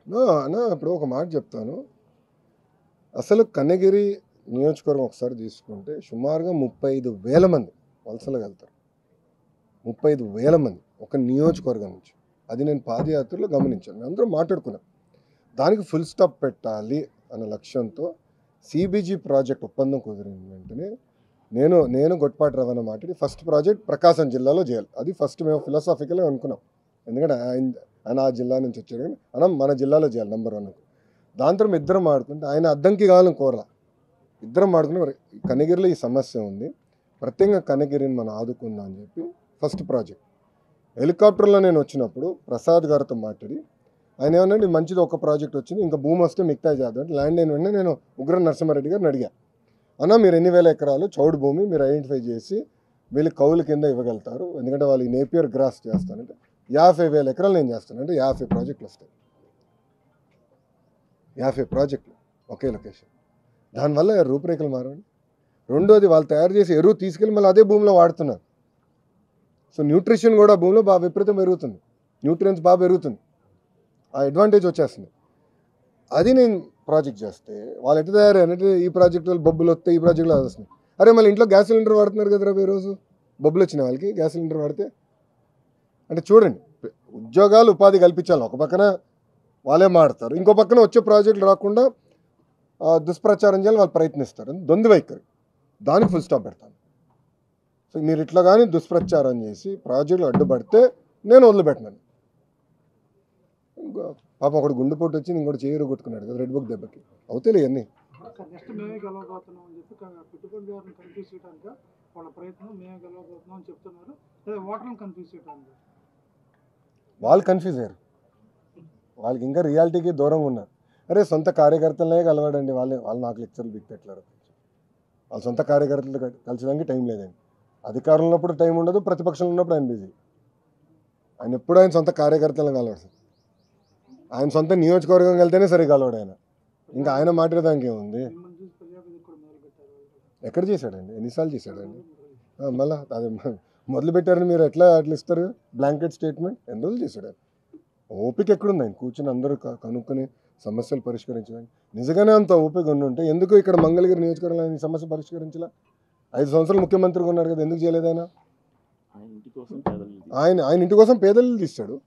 అన్న ఇప్పుడు ఒక మాట చెప్తాను. అసలు కన్నగిరి నియోజకవర్గం ఒకసారి తీసుకుంటే సుమారుగా 35,000 మంది వలసలకు వెళ్తారు. 35,000 మంది ఒక నియోజకవర్గం నుంచి. అది నేను పాదయాత్రలో గమనించాను. మేమందరం మాట్లాడుకున్నాం. దానికి ఫుల్ స్టాప్ పెట్టాలి అనే లక్ష్యంతో సిబిజీ ప్రాజెక్ట్ ఒప్పందం కుదిరిన వెంటనే నేను గొట్పాటి రవాణా మాట్లాడి ఫస్ట్ ప్రాజెక్ట్ ప్రకాశం జిల్లాలో చేయాలి. అది ఫస్ట్ మేము ఫిలాసాఫికల్గా అనుకున్నాం. ఎందుకంటే ఆయన ఆ జిల్లా నుంచి వచ్చాడు, కానీ మనం మన జిల్లాలో చేయాలి నెంబర్ 1. దాంతో ఇద్దరం ఆడుకుంటే ఆయన అద్దంకి కావాలని కోరలా. ఇద్దరం ఆడుకుని కన్నగిరిలో ఈ సమస్య ఉంది, ప్రత్యేకంగా కన్నగిరిని మనం ఆదుకుందాం అని చెప్పి ఫస్ట్ ప్రాజెక్ట్. హెలికాప్టర్లో నేను వచ్చినప్పుడు ప్రసాద్ గారితో మాట్లాడి ఆయన ఏమన్నా మంచిది ఒక ప్రాజెక్ట్ వచ్చింది, ఇంకా భూమి వస్తే మిగతా చేద్దాం అంటే ల్యాండ్ అయిన వెంటనే నేను ఉగ్ర నరసింహారెడ్డి గారిని అడిగా, అన్న మీరు ఎన్ని వేల ఎకరాలు చౌడు భూమి మీరు ఐడెంటిఫై చేసి వీళ్ళు కౌలు కింద ఇవ్వగలుగుతారు, ఎందుకంటే వాళ్ళు నేపియర్ గ్రాస్ చేస్తానంటే 50,000 ఎకరాలు నేను చేస్తాను అంటే 50 ప్రాజెక్టులు వస్తాయి. 50 ప్రాజెక్టులు ఒకే లొకేషన్. దానివల్ల రూపురేఖలు మారండి. రెండోది వాళ్ళు తయారు చేసి ఎరువు తీసుకెళ్ళి మళ్ళీ అదే భూమిలో వాడుతున్నారు. సో న్యూట్రిషన్ కూడా భూమిలో బాగా విపరీతం పెరుగుతుంది, న్యూట్రియన్స్ బాగా పెరుగుతుంది, ఆ అడ్వాంటేజ్ వచ్చేస్తుంది. అది నేను ప్రాజెక్ట్ చేస్తే వాళ్ళు ఎట్లా తయారంటే ఈ ప్రాజెక్ట్ వాళ్ళు బొబ్బులు వస్తాయి, ఈ ప్రాజెక్టులో అది వస్తుంది. అరే మళ్ళీ ఇంట్లో గ్యాస్ సిలిండర్ వాడుతున్నారు కదరా ఈరోజు, బొబ్బులు వచ్చిన వాళ్ళకి గ్యాస్ సిలిండర్ వాడితే. అంటే చూడండి, ఉద్యోగాలు ఉపాధి కల్పించాలి. ఒక పక్కన వాళ్ళే మాడతారు, ఇంకో పక్కన వచ్చే ప్రాజెక్టులు రాకుండా దుష్ప్రచారం చేయాలి వాళ్ళు ప్రయత్నిస్తారు. దొంది వైఖరి, దానికి ఫుల్ స్టాప్ పెడతాను. సో మీరు ఇట్లా కానీ దుష్ప్రచారం చేసి ప్రాజెక్టులు అడ్డుపడితే నేను వదిలిపెట్టినాను. పాపం ఒకటి గుండెపోటు వచ్చి ఇంకోటి చేరు కొట్టుకున్నాడు కదా రెడ్ బుక్ దెబ్బకి. అవుతాయి ఇవన్నీ. వాళ్ళు కన్ఫ్యూజ్ అయ్యారు, వాళ్ళకి ఇంకా రియాలిటీకి దూరంగా ఉన్నారు. అరే సొంత కార్యకర్తలనే కలవాడండి, వాళ్ళు నాకు లెక్చర్లు బిగ్ పెట్టలేరు. వాళ్ళ సొంత కార్యకర్తలు కలిసడానికి టైం లేదండి. అధికారంలో ఉన్నప్పుడు టైం ఉండదు, ప్రతిపక్షంలో ఉన్నప్పుడు ఆయన బిజీ. ఆయన ఎప్పుడు ఆయన సొంత కార్యకర్తలను కలవాడు సార్. ఆయన సొంత నియోజకవర్గం వెళ్తేనే సరిగ్గా కలవాడు ఆయన. ఇంకా ఆయన మాట్లాడడానికి ఏముంది? ఎక్కడ చేశాడండి, ఎన్నిసార్లు చేశాడండి? మళ్ళీ అది మొదలు పెట్టారని మీరు అట్లా ఇస్తారు బ్లాంకెట్ స్టేట్మెంట్? ఎన్ని రోజులు చేశాడు? ఓపిక ఎక్కడుంది ఆయన కూర్చొని అందరూ కనుక్కొని సమస్యలు పరిష్కరించడానికి? నిజంగానే అంత ఓపిక ఉంటే ఎందుకు ఇక్కడ మంగళగిరి నియోజకవర్గంలో ఆయన సమస్య పరిష్కరించాల? 5 సంవత్సరాలు ముఖ్యమంత్రిగా ఉన్నారు కదా, ఎందుకు చేయలేదు ఆయన? ఆయన ఇంటి కోసం పేదలు తీశాడు.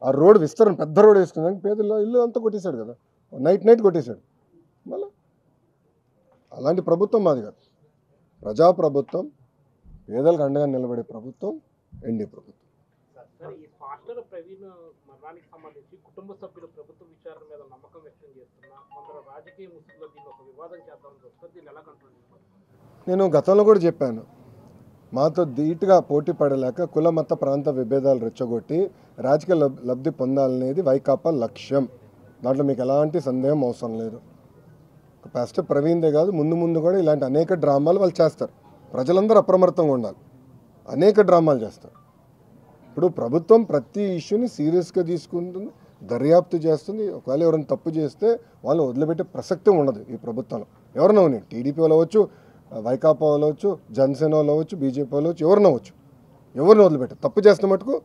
ఆ రోడ్ విస్తరణ పెద్ద రోడ్ వేసుకున్నాక పేదల్లో ఇల్లు అంతా కొట్టేశాడు కదా, నైట్ కొట్టేశాడు. మళ్ళీ అలాంటి ప్రభుత్వం మాది కాదు. ప్రజాప్రభుత్వం, పేదలకు అండగా నిలబడే ప్రభుత్వం ఎన్డీ ప్రభుత్వం. కుటుంబ సభ్యులు ప్రభుత్వ విచారణ మీద నమ్మకం వ్యక్తం చేస్తున్నా కొందరు రాజకీయ ముసుగులో దీన్ని ఒక వివాదం చేద్దామని చూస్తారు. దీన్ని ఎలా కంట్రోల్ చేస్తారు? నేను గతంలో కూడా చెప్పాను, మాతో ధీటుగా పోటీ పడలేక కుల మత ప్రాంత విభేదాలు రెచ్చగొట్టి రాజకీయ లబ్ధి పొందాలనేది వైకాపా లక్ష్యం. దాంట్లో మీకు ఎలాంటి సందేహం అవసరం లేదు. పాస్టర్ ప్రవీణ్దే కాదు, ముందు కూడా ఇలాంటి అనేక డ్రామాలు వాళ్ళు చేస్తారు. ప్రజలందరూ అప్రమత్తంగా ఉండాలి. అనేక డ్రామాలు చేస్తారు. ఇప్పుడు ప్రభుత్వం ప్రతి ఇష్యూని సీరియస్గా తీసుకుంటుంది, దర్యాప్తు చేస్తుంది. ఒకవేళ ఎవరైనా తప్పు చేస్తే వాళ్ళు వదిలిపెట్టే ప్రసక్తి ఉండదు ఈ ప్రభుత్వంలో. ఎవరైనా ఉన్నాయి, టీడీపీ వాళ్ళు అవ్వచ్చు, వైకాపా వాళ్ళు అవ్వచ్చు, జనసేన వాళ్ళు అవ్వచ్చు, బీజేపీ వాళ్ళు అవ్వచ్చు, ఎవరిని అవ్వచ్చు. ఎవరిని వదిలిపెట్టదు, తప్పు చేస్తే మటుకు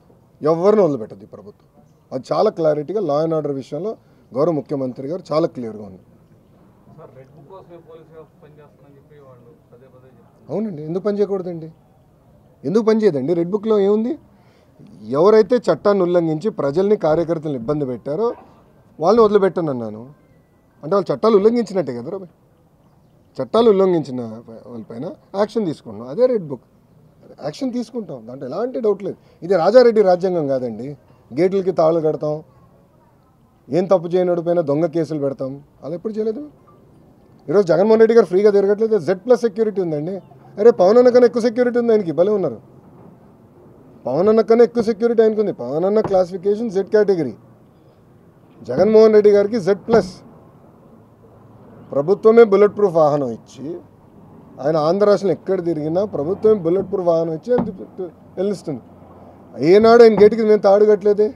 ఎవరిని వదిలిపెట్టదు ఈ ప్రభుత్వం. అది చాలా క్లారిటీగా లా అండ్ ఆర్డర్ విషయంలో గౌరవ ముఖ్యమంత్రి గారు చాలా క్లియర్గా ఉంది. అవునండి, ఎందుకు పని చేయకూడదండి? ఎందుకు పని చేయదండి? రెడ్ బుక్లో ఏముంది? ఎవరైతే చట్టాన్ని ఉల్లంఘించి ప్రజల్ని కార్యకర్తలను ఇబ్బంది పెట్టారో వాళ్ళని వదిలిపెట్టను అన్నాను. అంటే వాళ్ళు చట్టాలు ఉల్లంఘించినట్టే కదా. చట్టాలు ఉల్లంఘించిన వాళ్ళపైన యాక్షన్ తీసుకుంటాం, అదే రెడ్ బుక్. యాక్షన్ తీసుకుంటాం, దాంట్లో ఎలాంటి డౌట్ లేదు. ఇది రాజారెడ్డి రాజ్యాంగం కాదండి. గేట్లకి తాళ్ళు కడతాం, ఏం తప్పు చేయనోడి పైన దొంగ కేసులు పెడతాం. అలా ఎప్పుడు చేయలేదు. ఈరోజు జగన్మోహన్ రెడ్డి గారు ఫ్రీగా తిరగట్లేదు, Z+ సెక్యూరిటీ ఉందండి. అరే పవన్ అన్న కన్నా ఎక్కువ సెక్యూరిటీ ఉంది ఆయనకి, భలే ఉన్నారు. పవన్ అన్న కన్నా ఎక్కువ సెక్యూరిటీ ఆయనకు ఉంది. పవన్ అన్న classification Z category, Jaganmohan Reddy గారికి Z+. ప్రభుత్వమే బుల్లెట్ ప్రూఫ్ వాహనం ఇచ్చి, ఆయన ఆంధ్ర రాష్ట్రంలో ఎక్కడ తిరిగినా ప్రభుత్వమే బుల్లెట్ ప్రూఫ్ వాహనం ఇచ్చి వెళ్ళిస్తుంది. ఏనాడు ఆయన గేటుకి మేము తాడు కట్టలేదే,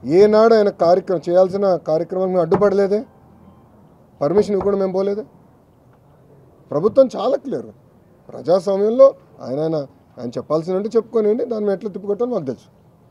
ఏనాడు ఆయన చేయాల్సిన కార్యక్రమాలు మేము అడ్డుపడలేదే, పర్మిషన్ ఇవ్వకుండా మేము పోలేదే. ప్రభుత్వం చాలా క్లియర్. ప్రజాస్వామ్యంలో ఆయన చెప్పాల్సినంటే చెప్పుకోనివ్వండి, దాన్ని ఎట్లా తిప్పుకొట్టాలో మాకు తెలుసు.